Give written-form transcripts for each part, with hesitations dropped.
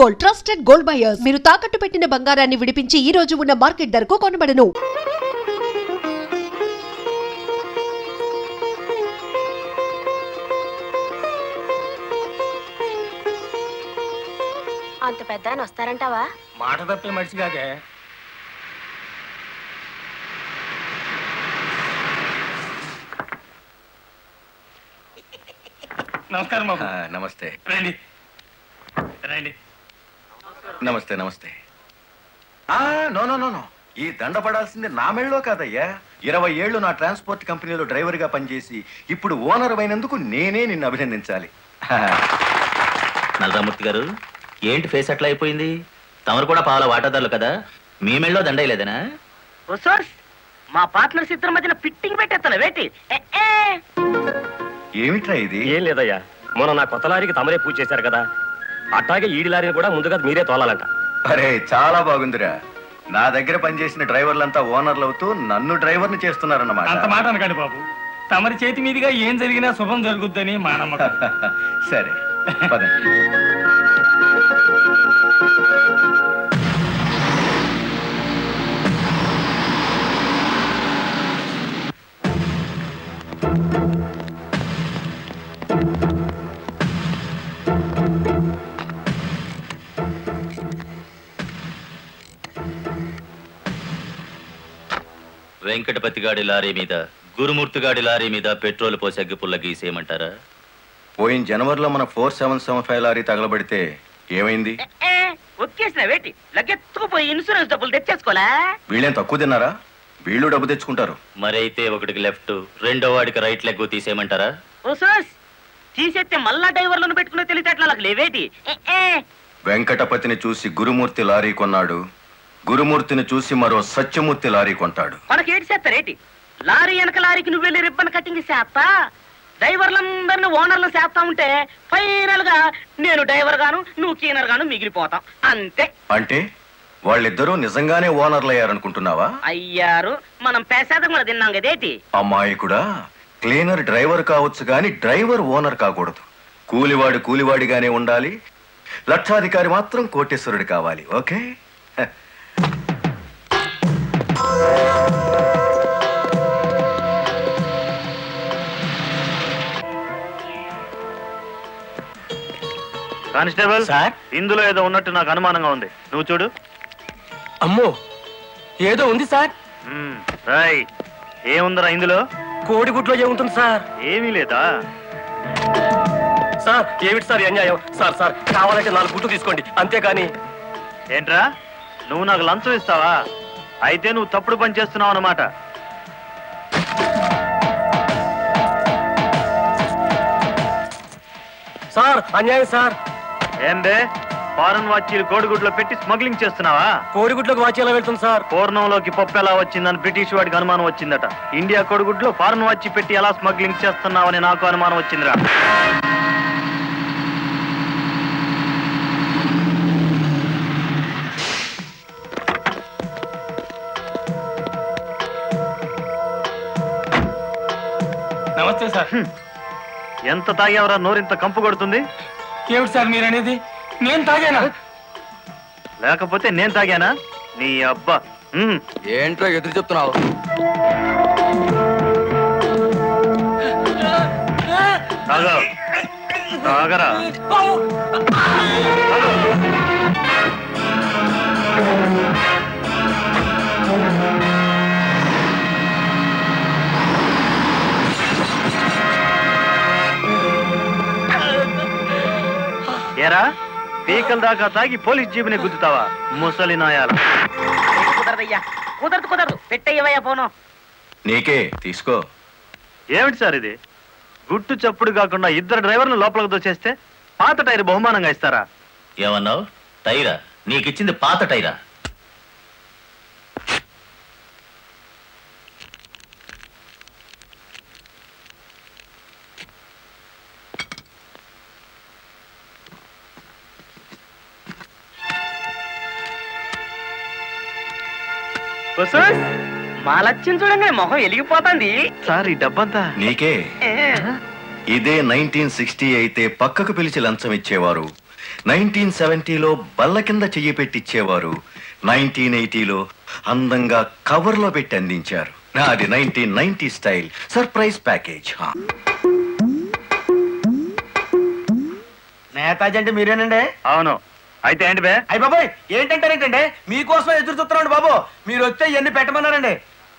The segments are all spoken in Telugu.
Gold, trusted gold buyers. మీరు తాకట్టు పెట్టిన బంగారాన్ని విడిపించి ఈ రోజు ఉన్న మార్కెట్ ధరకు కొనబడను. అంత పెద్ద ఆయన వస్తారంటావా? మాట తప్పే మనిషి కాదే. నమస్కారం బాబు. నమస్తే. రండి రండి. నమస్తే నమస్తే. నో నో నో నో, ఈ దండ పడాల్సింది నా మెళ్ళలో కాదయ్యా. 20 ఏళ్ళు నా ట్రాన్స్పోర్ట్ కంపెనీలో డ్రైవర్ గా పనిచేసి ఇప్పుడు ఓనర్ అయినందుకు నేనే నిన్ను అభినందించాలి. నల్లరామూర్తి గారు, ఏంటి ఫేస్ అట్లా అయిపోయింది? తమరు కూడా పాల వాటాదారులు కదా, మీ మెళ్ళలో దండయలేదనా? మా పార్ట్నర్స్ ఇద్దరి మధ్యన ఫిట్టింగ్ పెట్టేస్తాను వేటి. ఏమిట్రా ఇది? ఏం లేదయ్యా, మొన్న నా కొత్త లారీకి తమరే పూజ చేశారు కదా, అట్లాగే ఈడి లారీని కూడా ముందుగా మీరే తోలాలంట. అరే చాలా బాగుందిరా. నా దగ్గర పనిచేసిన డ్రైవర్లంతా ఓనర్లు అవుతూ నన్ను డ్రైవర్ని చేస్తున్నారన్నమాట. అంత మాట అనకండి బాబు, తమరి చేతి మీదుగా ఏం జరిగినా శుభం జరుగుద్దని మా నమ్మకం. సరే పదండి. వెంకటపతి గాడి లారీ మీద, గురుమూర్తి గాడి లారీ మీద పెట్రోల్ పోసి అగ్గిపుల్ల గీసేయమంటారా? పోయిన జనవరిలో మన 4775 లారీ తగలబడితే ఏమైంది? ఒక్కేసిన వేటి లగ్గెత్తుకుపోయి ఇన్సూరెన్స్ డబ్బులు తెచ్చేసుకోలే. వీళ్ళేం తక్కువ తిన్నారా? వీళ్ళు డబ్బు తెచ్చుకుంటారు. మరైతే ఒకటికి లెఫ్ట్, రెండో వాడికి రైట్ లెగ్ తీసేయమంటారా? తీసేస్తే మళ్ళా డ్రైవర్లను పెట్టుకునే తెలివితేటలు నాకు లేవేటి. వెంకటపతిని చూసి గురుమూర్తి లారీ కొన్నాడు, గురుమూర్తిని చూసి మరో సత్యమూర్తి లారీ కొంటాడు. మనకేటి చేస్తారేటి? లారీ వెనక లారీకి నువ్వు వెళ్ళి రిబ్బన్ కటింగ్ చేస్తా, డ్రైవర్లందరినీ ఓనర్లు చేస్తా ఉంటే ఫైనల్ గా నేను డ్రైవర్ గాను నువ్వు క్లీనర్ గాను మిగిలిపోతాం అంతే. అంటే వాళ్ళిద్దరూ నిజంగానే ఓనర్లు అయ్యారనుకుంటున్నావా? అయ్యారు, మనం పేసాదం కూడా తిన్నాం కదేటి. అమ్మాయి కూడా క్లీనర్ డ్రైవర్ కావచ్చు గాని డ్రైవర్ ఓనర్ కాకూడదు. కూలివాడు కూలివాడిగానే ఉండాలి, లక్షాధికారి మాత్రం కోటేశ్వరుడు కావాలి. ఓకే? కానిస్టేబుల్ సార్, ఇందులో ఏదో ఉన్నట్టు నాకు అనుమానంగా ఉంది, నువ్వు చూడు. అమ్మో, ఏదో ఉంది సార్. రాయ్, ఏముందరా ఇందులో? కోడిగుడ్లో ఏముంటుంది సార్? ఏమీ లేదా సార్? ఏమిటి సార్ అన్యాయం? సార్ సార్ కావాలంటే 4 గుడ్లు తీసుకోండి, అంతేగాని. ఏంట్రా, నువ్వు నాకు లంచం ఇస్తావా? అయితే నువ్వు తప్పుడు పని చేస్తున్నావు అన్నమాట. సార్ అన్యాయం సార్. ఏందే, ఫారెన్ వాచీలు కోడిగుడ్లో పెట్టి స్మగ్లింగ్ చేస్తున్నావా? కోడిగుడ్లోకి వాచి ఎలా వెళ్తుంది సార్? పూర్ణంలోకి పప్పు ఎలా వచ్చిందని బ్రిటిష్ వాడికి అనుమానం వచ్చిందట. ఇండియా కోడిగుడ్లో ఫారెన్ వాచి పెట్టి ఎలా స్మగ్లింగ్ చేస్తున్నావని నాకు అనుమానం వచ్చిందిరా. నమస్తే సార్. ఎంత తాగేవరా నోరింత కంపు కొడుతుంది? ఏమిటి సార్ మీరనేది? నేను తాగానా? లేకపోతే నేను తాగానా? నీ అబ్బా. ఏంట్రా ఎదురు చెప్తున్నావు? తాగరా. ఏరా, పీకల దాకా తాగి పోలీస్ జీబుని గుద్దుతావా ముసలి నాయాల? కుదరదయ్యా, కుదరదు, పెట్టయ్యవయ్యా పోను. నీకే తీసుకో. ఏమిటి సార్ ఇది? గుట్టు చప్పుడు కాకుండా 2 డ్రైవర్లు లోపలికి దోచేస్తే పాత టైర్ బహుమానంగా ఇస్తారా? ఏమన్నావు? టైరా? నీకిచ్చింది పాత టైరా? మా లక్ష్యం చూడండి, మొహం వెలిగిపోతుంది. సార్ ఈ డబ్బంతా నీకే. ఇదే 1960 అయితే పక్కకు పిలిచి లంచం ఇచ్చేవారు. 1970లో బల్ల కింద చెయ్యి పెట్టిచ్చేవారు 1980లో అందంగా కవర్లో పెట్టి అందించారు. నాది 1990 స్టైల్ సర్ప్రైజ్ ప్యాకేజ్. నేతాజీ అంటే మీరేనండి? అవును. అయితే ఏంటి బే? అయ్య బాబాయ్ ఏంటంటారేంటండి, మీకోసం ఎదురు చూస్తున్నాండి బాబు. మీరు వచ్చే ఇవన్నీ పెట్టమన్నారండి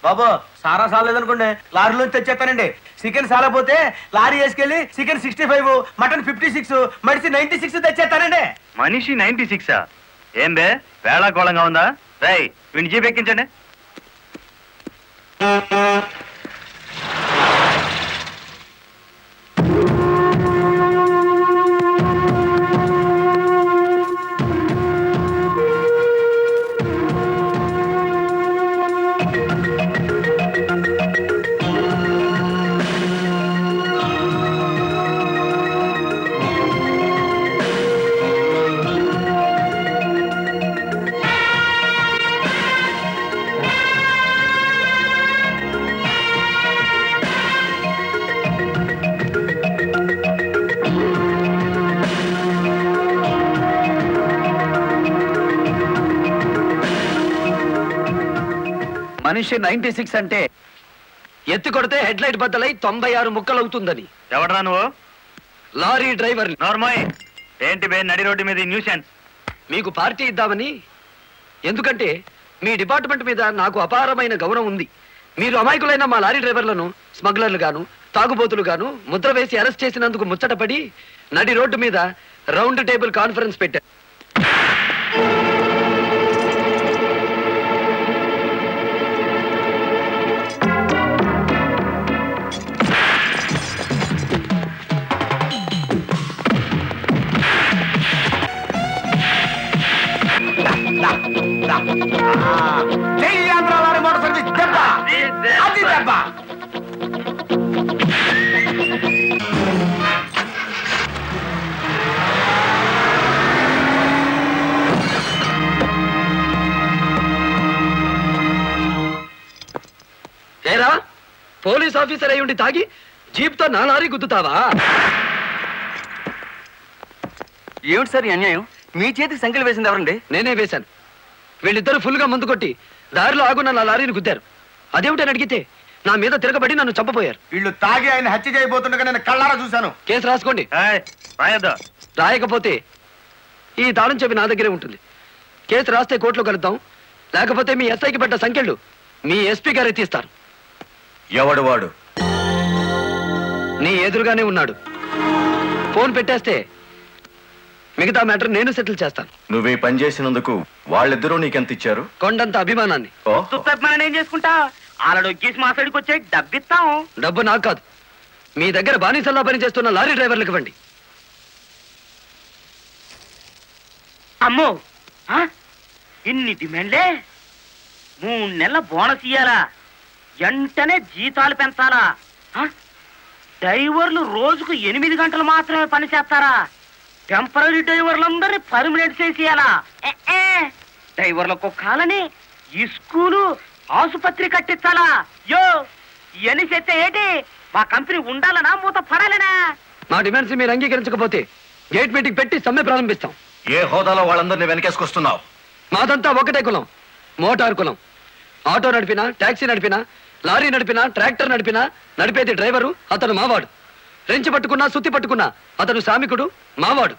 బాబు. సారా సాలేదనుకోండి లారీలోంచి తెచ్చేస్తానండి. చికెన్ సాలపోతే లారీ వేసుకెళ్ళి చికెన్ 65, మటన్ 56, మడిసి 96 తెచ్చేస్తానండి. మనిషి 96. ఏం బే వేళాకోళంగా ఉందా? రై వీడిని జీప్ ఎక్కించండి. మనిషి 96 అంటే ఎత్తి కొడితే హెడ్ లైట్ బద్దలై 96 ముక్కలవుతుందని. ఎవడరా నువ్వు? Lorry driver. నార్మల్. ఏంటి బే నడి రోడ్డు మీద న్యూసెన్స్? మీకు పార్టీ ఇద్దామని. ఎందుకంటే మీ డిపార్ట్మెంట్ మీద నాకు అపారమైన గౌరవం ఉంది. మీరు అమాయకులైన మా లారీ డ్రైవర్లను స్మగ్లర్లు గాను తాగుబోతులు గాను ముద్ర వేసి అరెస్ట్ చేసినందుకు ముచ్చటపడి నడి రోడ్డు మీద రౌండ్ టేబుల్ కాన్ఫరెన్స్ పెట్టారు. జై ఆంధ్ర లారీ మోటార్ సర్వీస్ దెబ్బ అది దెబ్బ. ఏరా పోలీస్ ఆఫీసర్ అయి ఉండి తాగి జీప్తో నా లారీ గుద్దుతావా? ఏమిటి సార్ ఈ అన్యాయం? మీ చేతికి సంఖ్యలు వేసింది ఎవరండి? నేనే వేశాను. వీళ్ళిద్దరూ ఫుల్గా ముందు కొట్టి దారిలో ఆగున్న నా లారీని గుద్దారు. అదేమిటని అడిగితే నా మీద తిరగబడి నన్ను చంపపోయారు. వీళ్ళు తాగి ఆయన హత్య చేయబోతుండగా నేను కళ్ళారా చూశాను. కేసు రాసుకోండి. రాయద్దు. రాయకపోతే ఈ తాళం చెవి నా దగ్గరే ఉంటుంది. కేసు రాస్తే కోర్టులో కలుద్దాం. లేకపోతే మీ ఎస్ఐకి పడ్డ సంఖ్యలు మీ ఎస్పీ గారే తీస్తారు. ఎవడు వాడు? నీ ఎదురుగానే ఉన్నాడు. ఫోన్ పెట్టేస్తే మిగతా మ్యాటర్ నేను సెటిల్ చేస్తాను. నువ్వే పని చేసినందుకు వాళ్ళిద్దరూ నీకెంత ఇచ్చారు? కొండంత అభిమానాన్ని. మనం ఏం చేసుకుంటా ఆలడొక్కేసి మా సైడ్కి వచ్చే డబ్బిస్తాం. డబ్బు నాకు కాదు, మీ దగ్గర బానిసల్లా పనిచేస్తున్న లారీ డ్రైవర్లకు ఇవ్వండి. అమ్మో ఆ? ఇన్ని డిమాండ్లే. 3 నెలల బోనస్ ఇయ్యాలా, వెంటనే జీతాలు పెంచాలా, ఆ? డ్రైవర్లు రోజుకు 8 గంటలు మాత్రమే పని చేస్తారా? టెంపరీ డ్రైవర్లందరినీ పర్మనెంట్ చేసేయాలా? డ్రైవర్లకు కాలని ఈ స్కూలు ఆసుపత్రి కట్టించాలా? యో ఇవన్నీ చేస్తే ఏంటి? మా కంపెనీ ఉండాలనా మూత పడాలనా? మా డిమాండ్స్ మీరు అంగీకరించకపోతే గేట్ మీటింగ్ పెట్టి సమ్మె ప్రారంభిస్తాం. ఏ హోదాలో వాళ్ళందరినీ వెనకేసుకొస్తున్నావు? మాదంతా ఒకటే కులం, మోటార్ కులం. ఆటో నడిపినా, టాక్సీ నడిపినా, లారీ నడిపినా, ట్రాక్టర్ నడిపినా నడిపేది డ్రైవరు, అతను మావాడు. రెంచి పట్టుకున్నా, సుత్తి పట్టుకున్నా అతను శ్రామికుడు, మావాడు.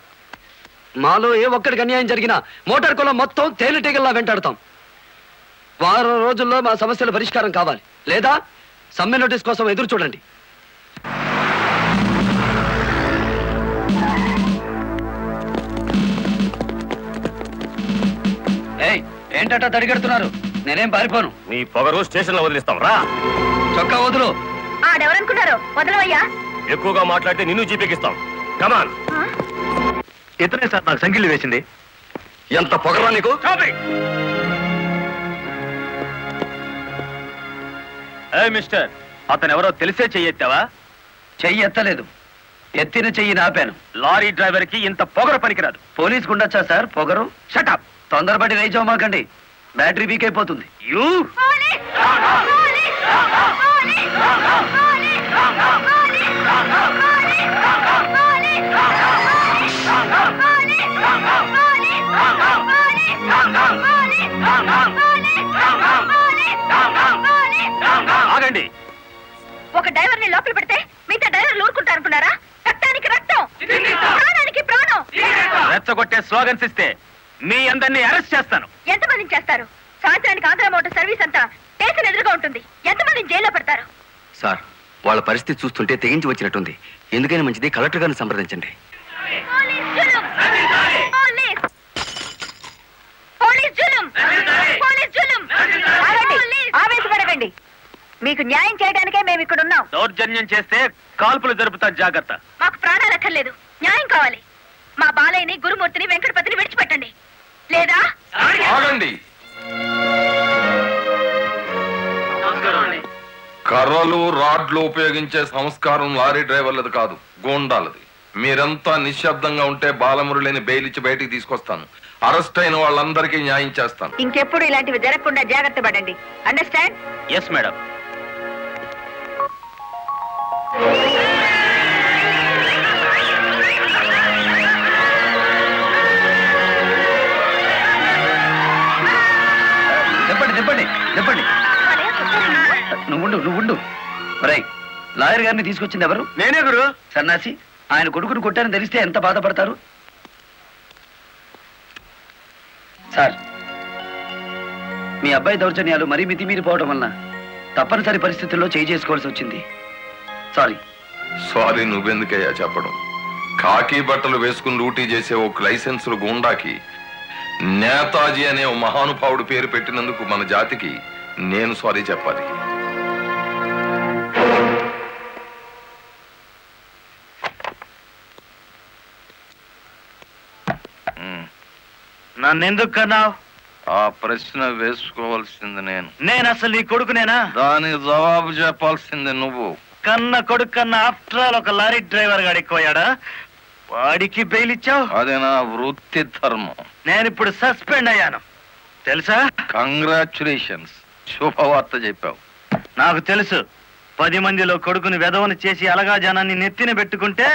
మాలో ఏ ఒక్కడికి అన్యాయం జరిగినా మోటార్ కులం మొత్తం తేలిటీగల్లా వెంటాడతాం. వారం రోజుల్లో మా సమస్యల పరిష్కారం కావాలి, లేదా సమ్మె నోటీస్ కోసం ఎదురు చూడండి. ఏంటట తడిగడుతున్నారు? నేనేం పారిపోను. నీ పొగరు స్టేషన్ లో వదిలిస్తాం రా. చొక్కా వదులు. ఆడెవరనుకున్నారు? వదలవయ్యా. ఎక్కువగా మాట్లాడితే నిన్ను జీపెక్కిస్తాం. కమాన్. ఇతనే సార్ నాకు సంఖ్యలు వేసింది. ఎంత పొగరా నీకు? మిస్టర్, అతను ఎవరో తెలిసే చెయ్యెత్తావా? చెయ్యి ఎత్తలేదు, ఎత్తిన చెయ్యి నాపాను. లారీ డ్రైవర్ కి ఇంత పొగర పనికిరాదు. పోలీస్ గుండొచ్చా సార్ పొగరు? షటప్. తొందరపడి రైచోమాకండి, బ్యాటరీ వీక్ అయిపోతుంది. యూ ఒకే స్లోగన్స్ ఇస్తే మీ అందరినీ అరెస్ట్ చేస్తాను. ఎంతమందిని చేస్తారు? సాయంత్రానికి ఆంధ్ర మోటార్ సర్వీస్ అంతా స్టేషన్ ఎదురుగా ఉంటుంది. ఎంతమందిని జైల్లో పెడతారు? సార్ వాళ్ళ పరిస్థితి చూస్తుంటే తెగించి వచ్చినట్టుంది. ఎందుకైనా మంచిది కలెక్టర్ గారిని సంప్రదించండి. పోలీస్ జులుం! పోలీస్ జులుం! పోలీస్ జులుం! ఆగండి! ఆవేశపడకండి. మీకు న్యాయం చేయడానికే మేము ఇక్కడ ఉన్నాం. దౌర్జన్యం చేస్తే కాల్పులు జరుపుతా, జాగ్రత్త. మాకు ప్రాణాలు అక్కర్లేదు, న్యాయం కావాలి. మా బాలయ్యని, గురుమూర్తిని, వెంకటపతిని విడిచిపెట్టండి. లేదా ఆగండి. కర్రలు రాడ్లు ఉపయోగించే సంస్కారం లారీ డ్రైవర్లది కాదు, గోండాలది. మీరంతా నిశ్శబ్దంగా ఉంటే బాలమురళిని బెయిల్ ఇచ్చి బయటికి తీసుకొస్తాను. అరెస్ట్ అయిన వాళ్ళందరికీ న్యాయం చేస్తాను. ఇంకెప్పుడు ఇలాంటివి జరగకుండా జాగ్రత్త పడండి. అండర్స్టాండ్? Yes madam. చెప్పండి. నువ్వు రై లాయర్ గారిని తీసుకొచ్చింది ఎవరు? నేనే గురు. సన్నాసి, ఆయన కొడుకును కొట్టారని తెలిస్తే ఎంత బాధపడతారు? సార్, మీ అబ్బాయి దౌర్జన్యాలు మరీ మితిమీరిపోవడం వలన తప్పనిసరి పరిస్థితుల్లో చేసుకోవాల్సి వచ్చింది. సారీ నువ్వెందుకయ్యా చెప్పడం? కాకి బట్టలు వేసుకుని డ్యూటీ చేసే ఒక లైసెన్సులు గూండాకి నేతాజీ అనే ఓ మహానుభావుడు పేరు పెట్టినందుకు మన జాతికి నేను సారీ చెప్పాలి. నన్నెందుకు కన్నావు? ఆ ప్రశ్న వేసుకోవాల్సింది నేను అసలు నీ కొడుకునేనా? దానికి జవాబు చెప్పాల్సింది నువ్వు. కన్న కొడుకు కన్నా ఆఫ్టర్ ఆల్ ఒక లారీ డ్రైవర్ గాడిపోయాడా? వాడికి బెయిల్ ఇచ్చావు? అది నా వృత్తి ధర్మం. నేను ఇప్పుడు సస్పెండ్ అయ్యాను తెలుసా? కంగ్రాచులేషన్స్, శుభవార్త చెప్పావు. నాకు తెలుసు. 10 మందిలో కొడుకుని వెధవను చేసి అలగా జనాన్ని నెత్తిన పెట్టుకుంటే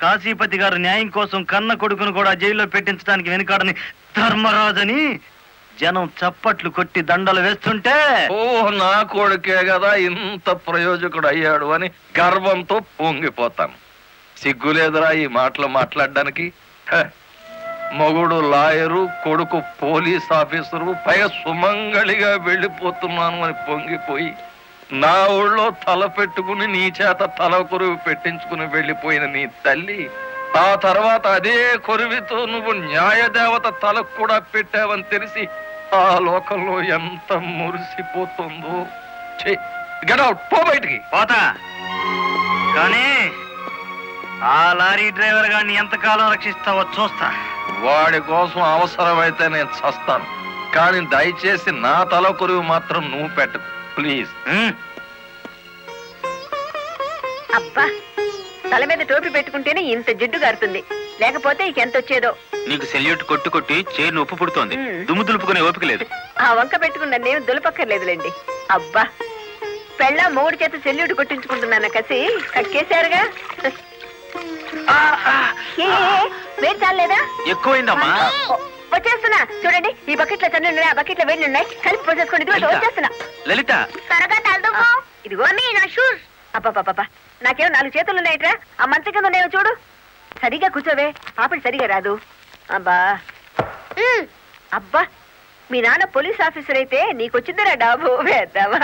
కాశీపతి గారు న్యాయం కోసం కన్న కొడుకును కూడా జైల్లో పెట్టించడానికి వెనుకాడని ధర్మరాజని జనం చప్పట్లు కొట్టి దండలు వేస్తుంటే, ఓ నా కొడుకే కదా ఇంత ప్రయోజకుడు అయ్యాడు అని గర్వంతో పొంగిపోతాను. సిగ్గులేదురా ఈ మాటలు మాట్లాడడానికి? మొగుడు లాయరు, కొడుకు పోలీస్ ఆఫీసరు, పైగా సుమంగళిగా వెళ్ళిపోతున్నాను అని పొంగిపోయి నా ఊళ్ళో తల పెట్టుకుని నీ చేత తల కొరువు పెట్టించుకుని వెళ్ళిపోయిన నీ తల్లి ఆ తర్వాత అదే కొరువితో నువ్వు న్యాయదేవత తలకు కూడా పెట్టావని తెలిసి ఆ లోకంలో ఎంత మురిసిపోతుందో. గెట్ అవుట్, పో బయటికి. పోతా. కానీ ఆ లారీ డ్రైవర్ గారిని ఎంతకాలం రక్షిస్తావో చూస్తా. వాడి కోసం అవసరమైతే నేను చస్తాను, కానీ దయచేసి నా తల కొరువు మాత్రం నువ్వు పెట్టకు ప్లీజ్. అబ్బా, తల మీద టోపీ పెట్టుకుంటేనే ఇంత జిడ్డు గారుతుంది, లేకపోతే ఇక ఎంత వచ్చేదో. నీకు సెల్యూట్ కొట్టి చేరును ఉప్పు పుడుతోంది. దుమ్ము దులుపుకునే ఓపిక లేదు. ఆ వంక పెట్టుకున్న నేను దులపక్కర్లేదులేండి. అబ్బా, పెళ్ళ మూడు చేత సెల్యూట్ కొట్టించుకుంటున్నాను కసి కక్కేశారుగా. వేడి చాలేదా? ఎక్కువైందమ్మా. వచ్చేస్తున్నా చూడండి. ఈ బకెట్ లో తన్ను ఉన్నాయి, ఆ బకెట్ లో వేడి ఉన్నాయి, కలిపి పోసేసుకోండి. ఇదిగో వచ్చేస్తున్నా. లలిత, త్వరగా తలదుకో. ఇదిగో నా షూస్. అబ్బా, నాకేమో 4 చేతులు ఉన్నాయిట్రా. ఆ మంత్రి కింద ఉన్నాయో చూడు. సరిగా కూర్చోవే, పాపడి సరిగా రాదు. అబ్బా, మీ నాన్న పోలీస్ ఆఫీసర్ అయితే నీకొచ్చిందిరా డాబు వేద్దామా.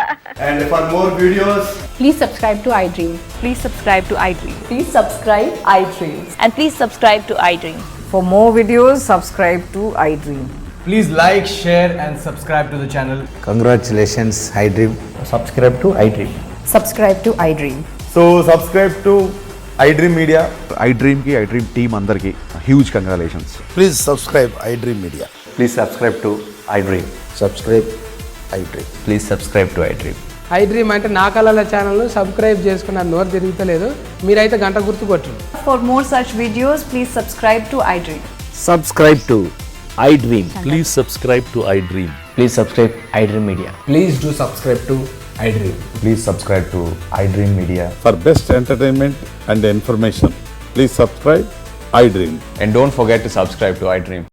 And for more videos, please subscribe to iDream. Please subscribe to iDream. Please subscribe iDream. And please subscribe to iDream. For more videos, subscribe to iDream. please like, share and subscribe to the channel. Congratulations, iDream. Subscribe to iDream. Subscribe to iDream. So subscribe to iDream Media. iDream ki iDream team andarki huge congratulations. Please subscribe iDream Media. Please subscribe to iDream. Subscribe iDream. Please subscribe to iDream. iDream అంటే నా కళల ఛానల్ను సబ్స్క్రైబ్ చేసుకున్న నోరు తిరుగుతలేదు. మీరైతే గంట గుర్తు కొట్టండి. For more such videos, please subscribe to iDream. Subscribe to iDream. Please subscribe to iDream. Please subscribe iDream Media. Please do subscribe to iDream. Please subscribe to iDream Media. For best entertainment and information, please subscribe iDream. And don't forget to subscribe to iDream.